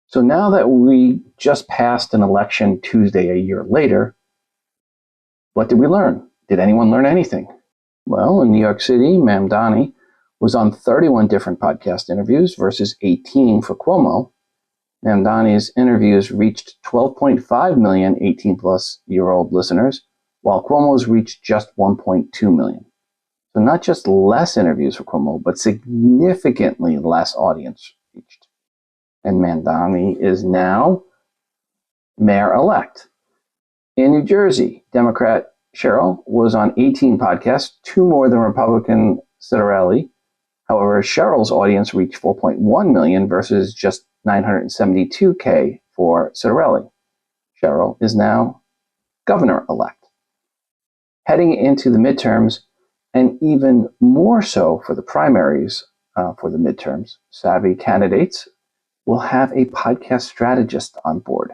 So now that we just passed an election Tuesday a year later, what did we learn? Did anyone learn anything? Well, in New York City, Mamdani was on 31 different podcast interviews versus 18 for Cuomo. Mamdani's interviews reached 12.5 million 18-plus-year-old listeners, while Cuomo's reached just 1.2 million. So not just less interviews for Cuomo, but significantly less audience reached. And Mamdani is now mayor-elect. In New Jersey, Democrat Cheryl was on 18 podcasts, 2 more than Republican Citarelli. However, Cheryl's audience reached 4.1 million versus just 972K for Citarelli. Cheryl is now governor-elect. Heading into the midterms, and even more so for the primaries for the midterms, savvy candidates will have a podcast strategist on board.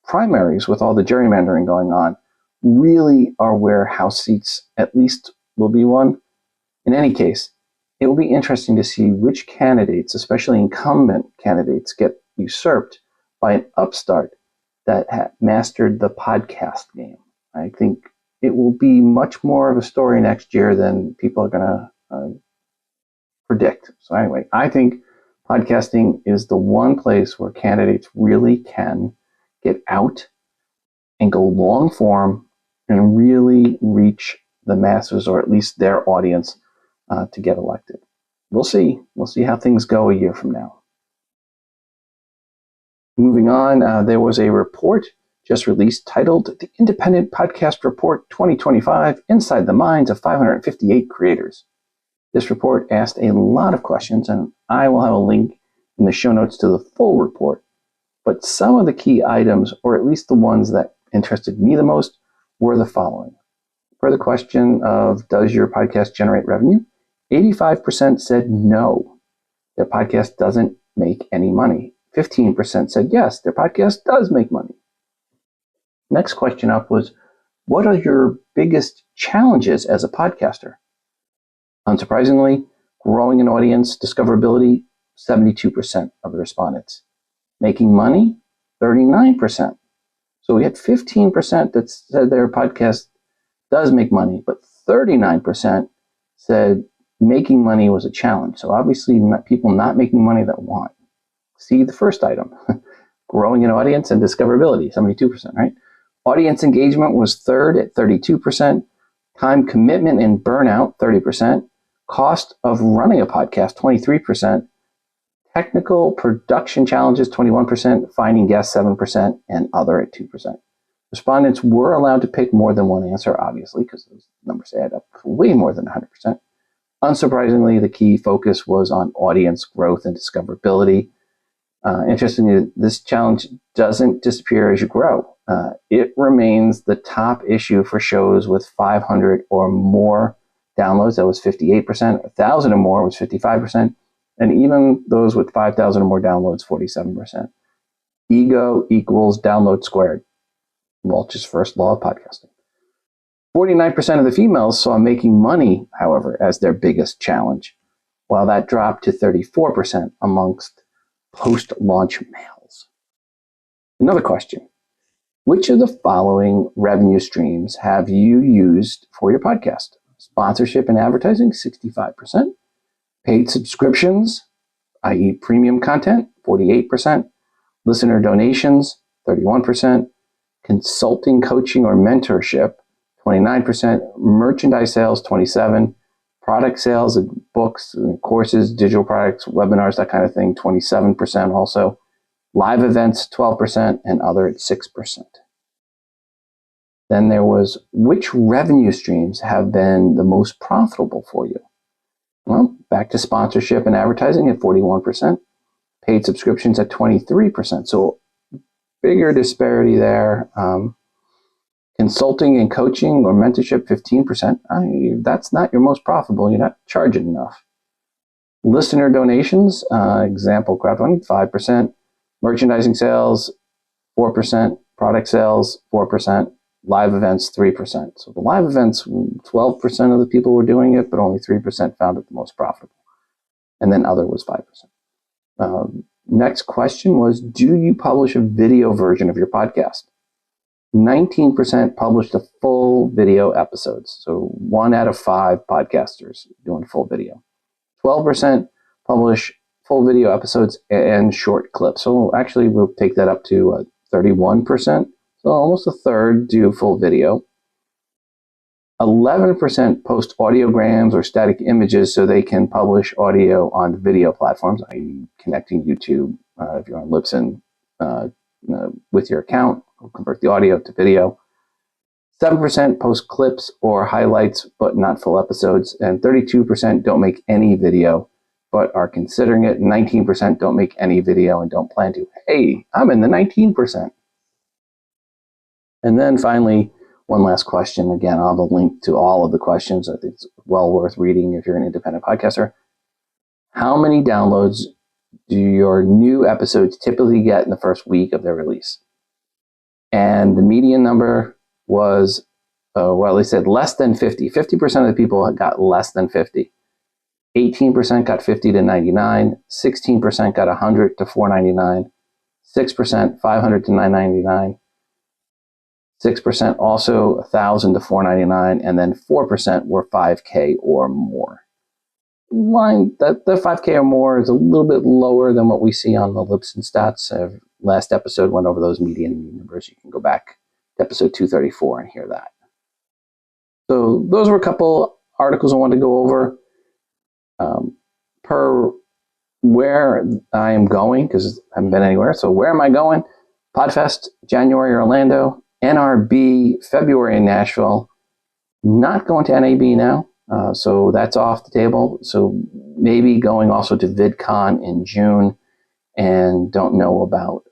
Primaries, with all the gerrymandering going on, really are where House seats at least will be won. In any case, it will be interesting to see which candidates, especially incumbent candidates, get usurped by an upstart that mastered the podcast game. I think it will be much more of a story next year than people are going to predict. So anyway, I think podcasting is the one place where candidates really can get out and go long form and really reach the masses, or at least their audience, to get elected. we'll see. We'll see how things go a year from now. Moving on, there was a report just released titled The Independent Podcast Report 2025 Inside the Minds of 558 Creators. This report asked a lot of questions, and I will have a link in the show notes to the full report. But some of the key items, or at least the ones that interested me the most, were the following. For the question of, does your podcast generate revenue? 85% said no, their podcast doesn't make any money. 15% said yes, their podcast does make money. Next question up was, what are your biggest challenges as a podcaster? Unsurprisingly, growing an audience, discoverability, 72% of the respondents. Making money, 39%. So we had 15% that said their podcast does make money, but 39% said making money was a challenge. So obviously people not making money that want. See the first item, growing an audience and discoverability, 72%, right? Audience engagement was third at 32%. Time commitment and burnout, 30%. Cost of running a podcast, 23%. Technical production challenges, 21%. Finding guests, 7%. And other at 2%. Respondents were allowed to pick more than one answer, obviously, because those numbers add up way more than 100%. Unsurprisingly, the key focus was on audience growth and discoverability. Interestingly, this challenge doesn't disappear as you grow. It remains the top issue for shows with 500 or more downloads. That was 58%. 1,000 or more was 55%. And even those with 5,000 or more downloads, 47%. Ego equals download squared. Walsh's first law of podcasting. 49% of the females saw making money, however, as their biggest challenge, while that dropped to 34% amongst post-launch males. Another question. Which of the following revenue streams have you used for your podcast? Sponsorship and advertising, 65%. Paid subscriptions, i.e. premium content, 48%. Listener donations, 31%. Consulting, coaching, or mentorship, 29%. Merchandise sales, 27%. Product sales, books, courses, digital products, webinars, that kind of thing, 27% also. Live events, 12%, and other at 6%. Then there was, which revenue streams have been the most profitable for you? Well, back to sponsorship and advertising at 41%. Paid subscriptions at 23%. So bigger disparity there. Consulting and coaching or mentorship, 15%. That's not your most profitable. You're not charging enough. Listener donations, example, crowdfunding, 5%. Merchandising sales, 4%. Product sales, 4%. Live events, 3%. So the live events, 12% of the people were doing it, but only 3% found it the most profitable. And then other was 5%. Next question was, do you publish a video version of your podcast? 19% published a full video episodes. So 1 out of 5 podcasters doing full video. 12% publish full video episodes and short clips. So actually we'll take that up to 31%. So almost a third do full video. 11% post audiograms or static images so they can publish audio on video platforms, i.e. connecting YouTube if you're on Libsyn with your account. We'll convert the audio to video. 7% post clips or highlights, but not full episodes. And 32% don't make any video, but are considering it. 19% don't make any video and don't plan to. Hey, I'm in the 19%. And then finally, one last question. Again, I'll have a link to all of the questions. I think it's well worth reading if you're an independent podcaster. How many downloads do your new episodes typically get in the first week of their release? And the median number was, they said less than 50. 50% of the people got less than 50. 18% got 50 to 99. 16% got 100 to 499. 6% 500 to 999. 6% also 1,000 to 499. And then 4% were 5K or more. The 5K or more is a little bit lower than what we see on the Libsyn stats. Last episode went over those median numbers. You can go back to episode 234 and hear that. So those were a couple articles I wanted to go over. per where I am going, because I haven't been anywhere. So where am I going? Podfest, January, Orlando. NRB, February in Nashville. Not going to NAB now. So that's off the table. So maybe going also to VidCon in June, and don't know about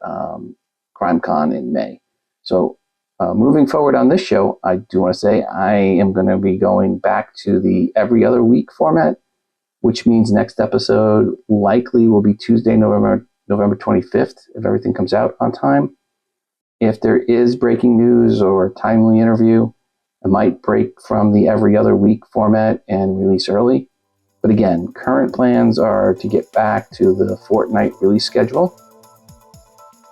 CrimeCon in May. So moving forward on this show, I do want to say I am going to be going back to the every other week format, which means next episode likely will be Tuesday, November 25th, if everything comes out on time. If there is breaking news or timely interview, I might break from the every other week format and release early. But again, current plans are to get back to the fortnight release schedule.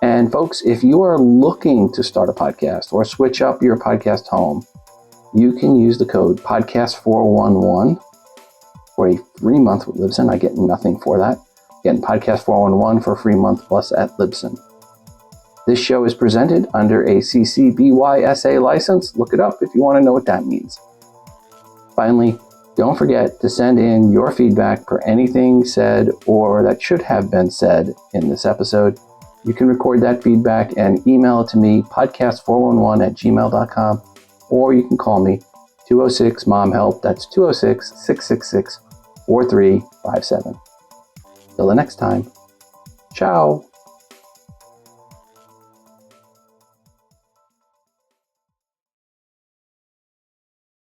And folks, if you are looking to start a podcast or switch up your podcast home, you can use the code podcast411 for a free month with Libsyn. I get nothing for that. Again, podcast411 for a free month plus at Libsyn. This show is presented under a CC BY-SA license. Look it up if you want to know what that means. Finally, don't forget to send in your feedback for anything said or that should have been said in this episode. You can record that feedback and email it to me, podcast411@gmail.com, or you can call me, 206-MOM-HELP. That's 206-666-4357. Till the next time, ciao.